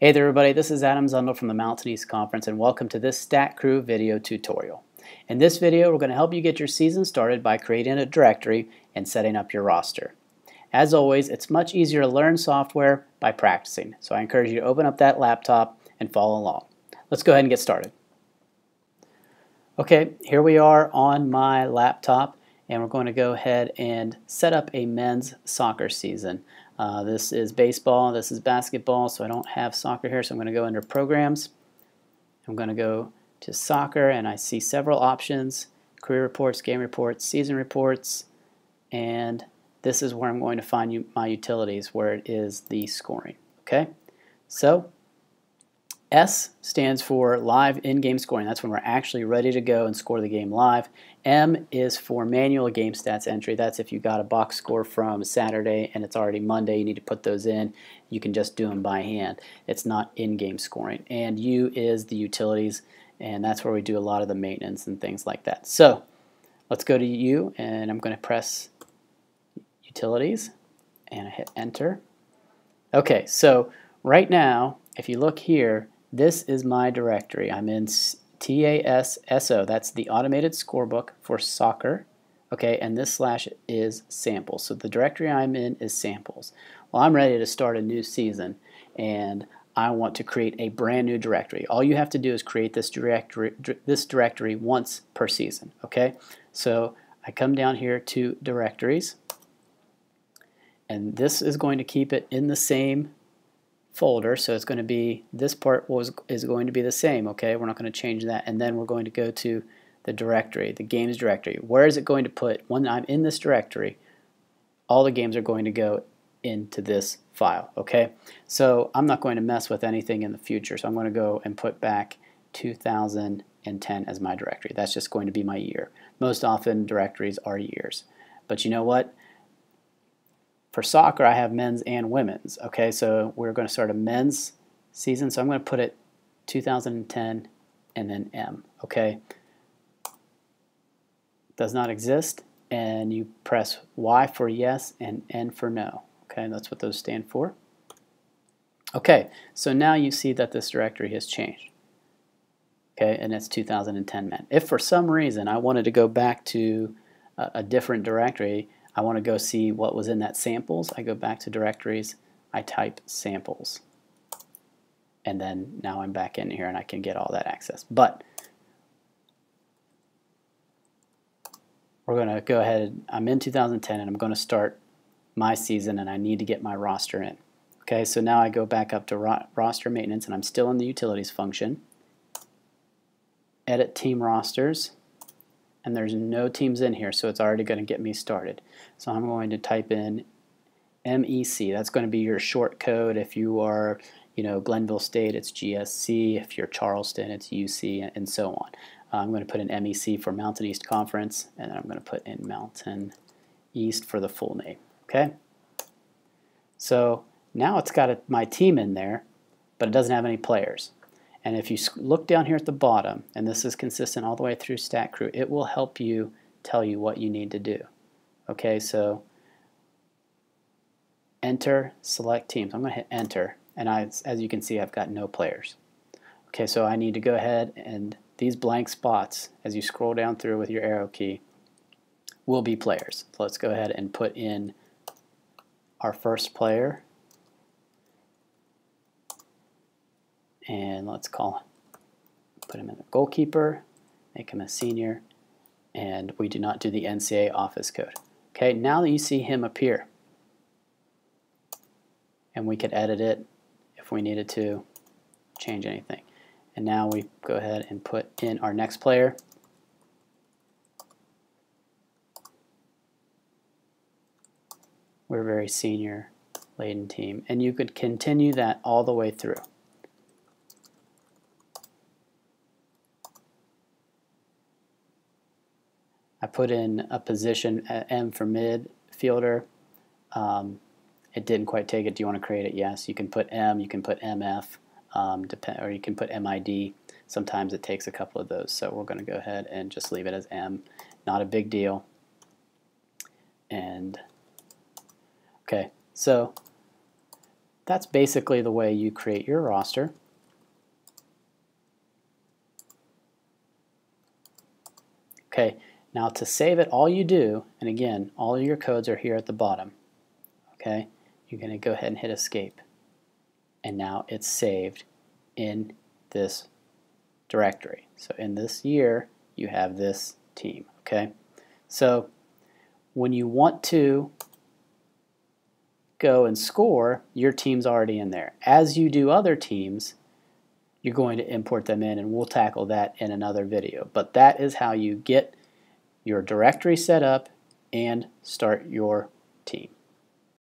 Hey there everybody, this is Adam Zundel from the Mountain East Conference and welcome to this StatCrew video tutorial. In this video we're going to help you get your season started by creating a directory and setting up your roster. As always, it's much easier to learn software by practicing, so I encourage you to open up that laptop and follow along. Let's go ahead and get started. Okay, here we are on my laptop and we're going to go ahead and set up a men's soccer season. This is baseball, this is basketball, so I don't have soccer here, so I'm going to go under Programs. I'm going to go to Soccer, and I see several options: Career Reports, Game Reports, Season Reports, and this is where I'm going to find my utilities, where it is the scoring. Okay, so S stands for live in-game scoring. That's when we're actually ready to go and score the game live. M is for manual game stats entry. That's if you got a box score from Saturday and it's already Monday, you need to put those in. You can just do them by hand. It's not in-game scoring. And U is the utilities, and that's where we do a lot of the maintenance and things like that. So let's go to U, and I'm going to press Utilities, and I hit Enter. Okay, so right now, if you look here, this is my directory. I'm in TASSO. That's the automated scorebook for soccer. Okay, and this slash is samples. So the directory I'm in is samples. Well, I'm ready to start a new season, and I want to create a brand new directory. All you have to do is create this directory once per season. Okay, so I come down here to directories, and this is going to keep it in the same folder, so it's going to be, this part is going to be the same. Okay, we're not going to change that, and then we're going to go to the directory, the games directory. Where is it going to put, when I'm in this directory, all the games are going to go into this file. Okay, so I'm not going to mess with anything in the future, so I'm going to go and put back 2010 as my directory. That's just going to be my year. Most often directories are years, but you know what? For soccer, I have men's and women's. Okay, so we're going to start a men's season, so I'm going to put it 2010 and then M. Okay, does not exist, and you press Y for yes and N for no. Okay, that's what those stand for. Okay, so now you see that this directory has changed. Okay, and it's 2010 men. If for some reason I wanted to go back to a different directory, I want to go see what was in that samples, I go back to directories, I type samples, and then now I'm back in here and I can get all that access. But we're going to go ahead, I'm in 2010 and I'm going to start my season, and I need to get my roster in. Okay, so now I go back up to roster maintenance, and I'm still in the utilities function, edit team rosters, and there's no teams in here, so it's already going to get me started. So I'm going to type in MEC. That's going to be your short code. If you are, Glenville State, it's GSC. If you're Charleston, it's UC, and so on. I'm going to put in MEC for Mountain East Conference, and then I'm going to put in Mountain East for the full name. Okay. So now it's got my team in there, but it doesn't have any players. And if you look down here at the bottom, and this is consistent all the way through StatCrew, it will help you tell you what you need to do. Okay, so enter, select teams. I'm going to hit enter, and as you can see, I've got no players. Okay, so I need to go ahead, and these blank spots, as you scroll down through with your arrow key, will be players. So let's go ahead and put in our first player. And let's put him in the goalkeeper, make him a senior, and we do not do the NCAA office code. Okay, now that you see him appear, and we could edit it if we needed to change anything. And now we go ahead and put in our next player. We're a very senior laden team, and you could continue that all the way through. I put in a position at M for midfielder. It didn't quite take it. Do you want to create it? Yes. You can put M, you can put MF, or you can put MID. Sometimes it takes a couple of those, so we're going to go ahead and just leave it as M. Not a big deal. And okay, so that's basically the way you create your roster. Okay, now to save it, all you do, and again, all of your codes are here at the bottom. Okay, you're going to go ahead and hit escape. And now it's saved in this directory. So in this year, you have this team. Okay, so when you want to go and score, your team's already in there. As you do other teams, you're going to import them in, and we'll tackle that in another video. But that is how you get your directory set up and start your team.